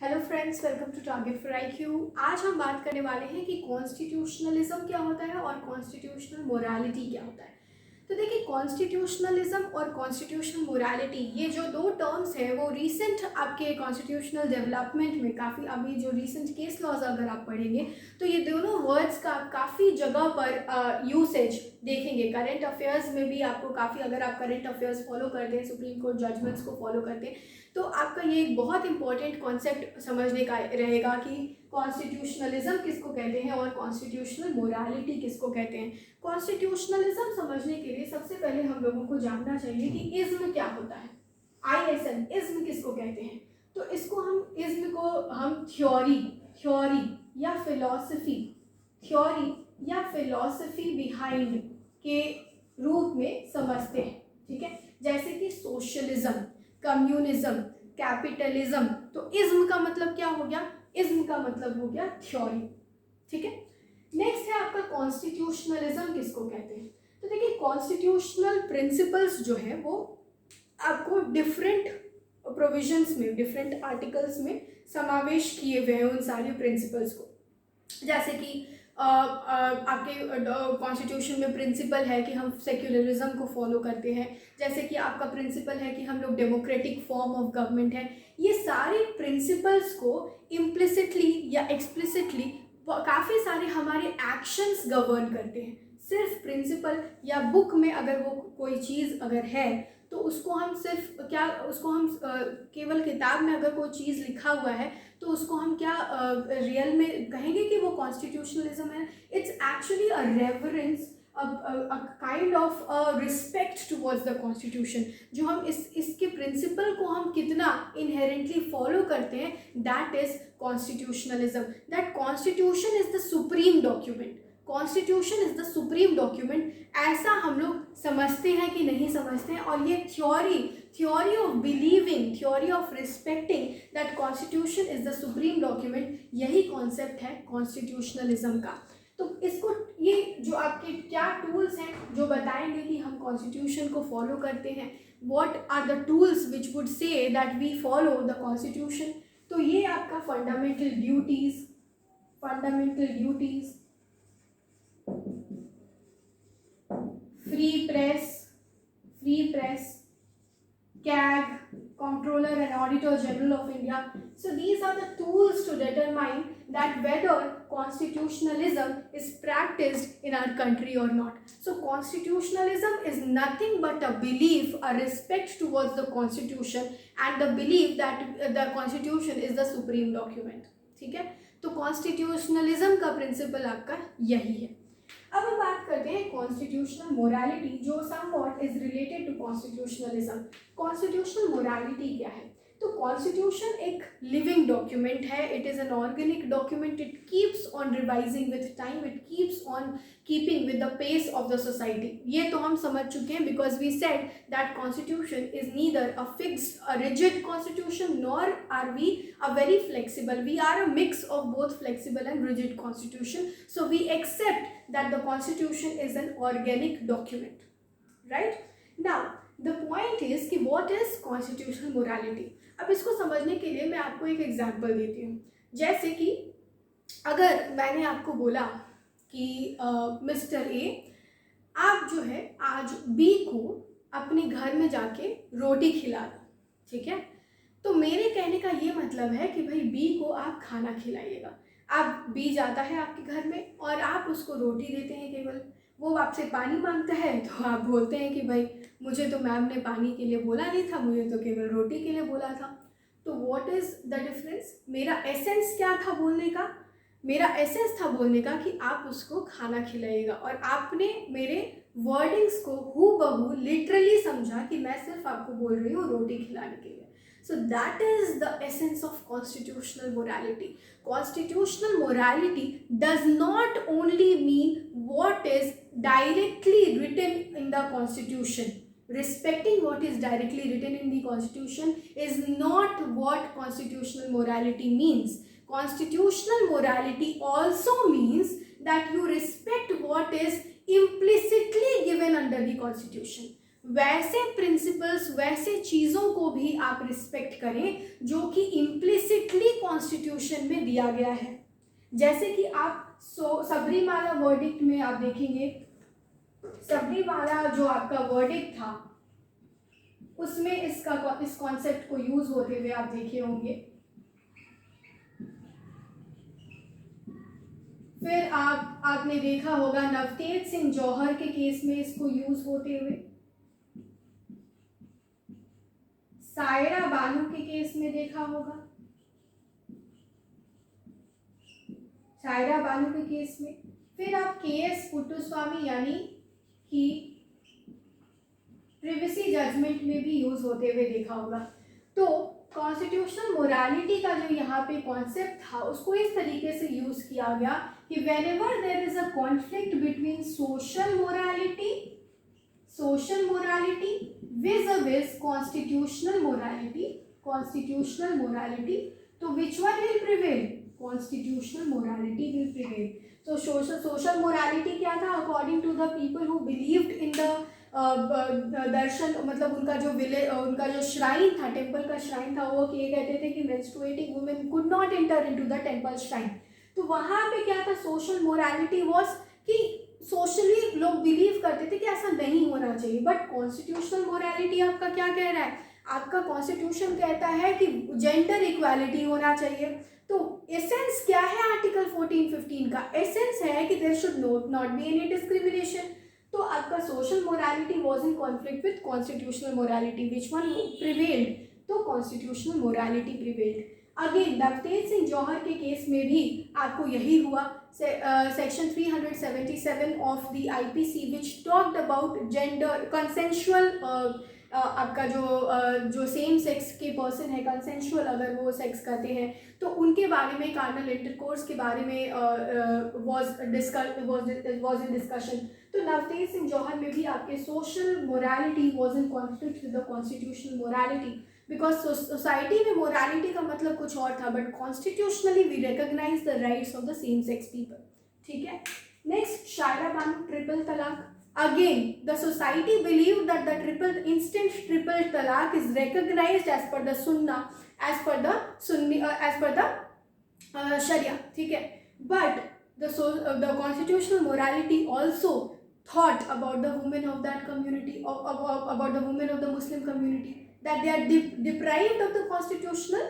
Hello friends, welcome to target for IQ। आज हम बात करने वाले हैं कि कॉन्स्टिट्यूशनलिज्म क्या होता है और कॉन्स्टिट्यूशनल मोरालिटी क्या होता है। तो देखिए, कॉन्स्टिट्यूशनलिज्म और कॉन्स्टिट्यूशनल मोरालिटी ये जो दो टर्म्स हैं वो रीसेंट आपके कॉन्स्टिट्यूशनल डेवलपमेंट में काफ़ी, अभी जो रीसेंट केस लॉज अगर आप पढ़ेंगे तो ये दोनों वर्ड्स का काफ़ी जगह पर यूसेज देखेंगे। करंट अफेयर्स में भी आपको काफ़ी, अगर आप करंट अफेयर्स फॉलो करते हैं, सुप्रीम कोर्ट जजमेंट्स को फॉलो करते हैं, तो आपका ये एक बहुत इंपॉर्टेंट कॉन्सेप्ट समझने का रहेगा कि कॉन्स्टिट्यूशनलिज्म किसको कहते हैं और कॉन्स्टिट्यूशनल मोरालिटी किसको कहते हैं। कॉन्स्टिट्यूशनलिज्म समझने के लिए सबसे पहले हम लोगों को जानना चाहिए कि इज्म क्या होता है। ISM, इज्म किसको कहते हैं? तो इसको हम, इज्म को हम थ्योरी या फिलॉसफी बिहाइंड के रूप में समझते हैं। ठीक है, जैसे कि सोशलिज्म, कम्युनिज्म, कैपिटलिज्म। तो इज्म का मतलब क्या हो गया? इज्म का मतलब हो गया थ्योरी। ठीक है, नेक्स्ट है आपका कॉन्स्टिट्यूशनलिज्म किसको कहते हैं। तो देखिए, कॉन्स्टिट्यूशनल प्रिंसिपल्स जो है वो आपको डिफरेंट प्रोविजंस में, डिफरेंट आर्टिकल्स में समावेश किए हुए हैं उन सारे प्रिंसिपल्स को। जैसे कि आपके कॉन्स्टिट्यूशन में प्रिंसिपल है कि हम सेक्युलरिज्म को फॉलो करते हैं, जैसे कि आपका प्रिंसिपल है कि हम लोग डेमोक्रेटिक फॉर्म ऑफ गवर्नमेंट है। ये सारे प्रिंसिपल्स को इम्प्लिसिटली या एक्सप्लिसिटली काफ़ी सारे हमारे एक्शंस गवर्न करते हैं। सिर्फ प्रिंसिपल या बुक में अगर वो कोई चीज़ अगर है तो उसको हम सिर्फ क्या, उसको हम केवल किताब में अगर कोई चीज़ लिखा हुआ है तो उसको हम क्या रियल में कहेंगे कि वो कॉन्स्टिट्यूशनलिज्म है? It's actually a reverence, a kind of respect towards the constitution। जो हम इसके प्रिंसिपल को हम कितना इनहेरेंटली फॉलो करते हैं, that is constitutionalism. That constitution is the supreme document, constitution is the supreme document, ऐसा हम लोग समझते हैं कि नहीं समझते हैं। और ये theory of believing, theory of respecting that constitution is the supreme document, यही कॉन्सेप्ट है कॉन्स्टिट्यूशनलिज्म का। तो इसको, ये जो आपके क्या टूल्स हैं जो बताएंगे कि हम कॉन्स्टिट्यूशन को फॉलो करते हैं, what are the tools which would say that we follow the constitution. तो ये आपका fundamental duties, free press, CAG, Comptroller and Auditor General of India. So these are the tools to determine that whether constitutionalism is practiced in our country or not. So constitutionalism is nothing but a belief, a respect towards the constitution and the belief that the constitution is the supreme document. ठीक है, तो constitutionalism का principle आपका यही है। अब हम बात करते हैं कॉन्स्टिट्यूशनल मोरालिटी, जो somewhat is related to constitutionalism. Constitutional morality क्या है? तो कॉन्स्टिट्यूशन एक लिविंग डॉक्यूमेंट है, it is an organic document, it keeps on revising with time, it keeps on keeping with the pace of the society. ये तो हम समझ चुके हैं, because we said that constitution is neither a fixed, a rigid constitution, nor are we a very flexible, we are a mix of both flexible and rigid constitution. So we accept that the constitution is an organic document, right? Now the point is कि what is constitutional morality। अब इसको समझने के लिए मैं आपको एक example देती हूँ। जैसे कि अगर मैंने आपको बोला कि मिस्टर ए, आप जो है आज बी को अपने घर में जाके रोटी खिला दो, ठीक है? तो मेरे कहने का ये मतलब है कि भाई बी को आप खाना खिलाइएगा। आप बी जाता है आपके घर में और आप उसको रोटी देते हैं केवल, वो आपसे पानी मांगता है तो आप बोलते हैं कि भाई मुझे तो मैम ने पानी के लिए बोला नहीं था, मुझे तो केवल रोटी के लिए बोला था। तो व्हाट इज़ द डिफरेंस? मेरा एसेंस क्या था बोलने का? मेरा एसेंस था बोलने का कि आप उसको खाना खिलाइएगा, और आपने मेरे वर्डिंग्स को हूबहू लिटरली समझा कि मैं सिर्फ आपको बोल रही हूँ रोटी खिलाने के लिए। So that is the essence of constitutional morality. Constitutional morality does not only mean what is directly written in the constitution. Respecting what is directly written in the constitution is not what constitutional morality means. Constitutional morality also means that you respect what is implicitly given under the constitution. वैसे principles, वैसे चीज़ों को भी आप respect करें जो कि implicitly constitution में दिया गया है। जैसे कि आप सबरीमाला वर्डिक्ट में आप देखेंगे, सबरीमाला जो आपका वर्डिक्ट था उसमें इस कॉन्सेप्ट को यूज होते हुए आप देखे होंगे। फिर आपने देखा होगा नवतेज सिंह जौहर के केस में इसको यूज होते हुए, सायरा बानू के केस में देखा होगा, सायरा बानू के केस में। फिर आप केएस पुट्टुस्वामी यानी कि प्रिवेसी जजमेंट में भी यूज होते हुए देखा होगा। तो कॉन्स्टिट्यूशनल मोरालिटी का जो यहाँ पे कॉन्सेप्ट था उसको इस तरीके से यूज किया गया कि whenever there is a conflict between social morality vis-a-vis constitutional morality, तो which one will prevail? Constitutional morality will prevail. So social morality क्या था? According to the people who believed in the दर्शन, मतलब उनका जो shrine था, temple का shrine था, वो ये कहते थे कि menstruating women could not enter into the temple shrine। तो वहाँ पे क्या था? सोशल मोरालिटी वॉज कि सोशली लोग बिलीव करते थे कि ऐसा नहीं होना चाहिए। बट कॉन्स्टिट्यूशनल मोरालिटी आपका क्या कह रहा है? आपका कॉन्स्टिट्यूशन कहता है कि जेंडर इक्वालिटी होना चाहिए। तो एसेंस क्या है आर्टिकल 14-15 का? एसेंस है कि there should not be any discrimination. तो आपका social morality was in conflict with constitutional morality, which one prevailed? तो constitutional morality prevailed. Again Navtej Singh Johar के केस में भी आपको यही हुआ। Section 377 of the IPC which talked about gender consensual, आपका जो सेम सेक्स के पर्सन है, कंसेंशुअल अगर वो सेक्स करते हैं तो उनके बारे में, कार्नल इंटरकोर्स के बारे में वाज इन डिस्कशन। तो नवतेज सिंह जौहर में भी आपके social morality was in conflict with the constitutional morality, because society में मोरालिटी का मतलब कुछ और था, but constitutionally we recognise the rights of the same sex people. ठीक है। Next, Shayara Bano, triple talaq. Again, the society believed that the instant triple talaq is recognized as per the Sunnah, as per the Sharia. ठीक है। But the constitutional morality also thought about the women of that community, about the women of the Muslim community, that they are deprived of the constitutional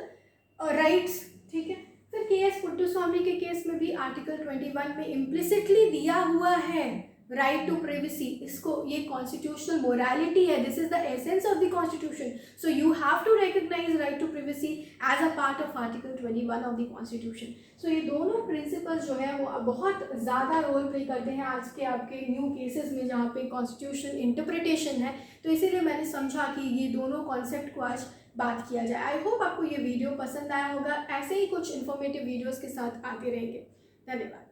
rights। ठीक है। फिर KS Puttaswamy के case में भी article 21 में implicitly दिया हुआ है राइट टू प्रिवेसी। इसको, ये कॉन्स्टिट्यूशनल मोरालिटी है, this is the essence of the constitution, so you have to recognise right to privacy as a part of article 21 of the constitution. सो ये दोनों प्रिंसिपल्स जो है वो बहुत ज़्यादा रोल प्ले करते हैं आज के आपके न्यू केसेस में जहाँ पे कॉन्स्टिट्यूशनल इंटरप्रिटेशन है। तो इसीलिए मैंने समझा कि ये दोनों कॉन्सेप्ट को आज बात किया जाए। आई होप आपको ये वीडियो पसंद आया होगा। ऐसे ही कुछ इन्फॉर्मेटिव वीडियोज़ के साथ आते रहेंगे। धन्यवाद।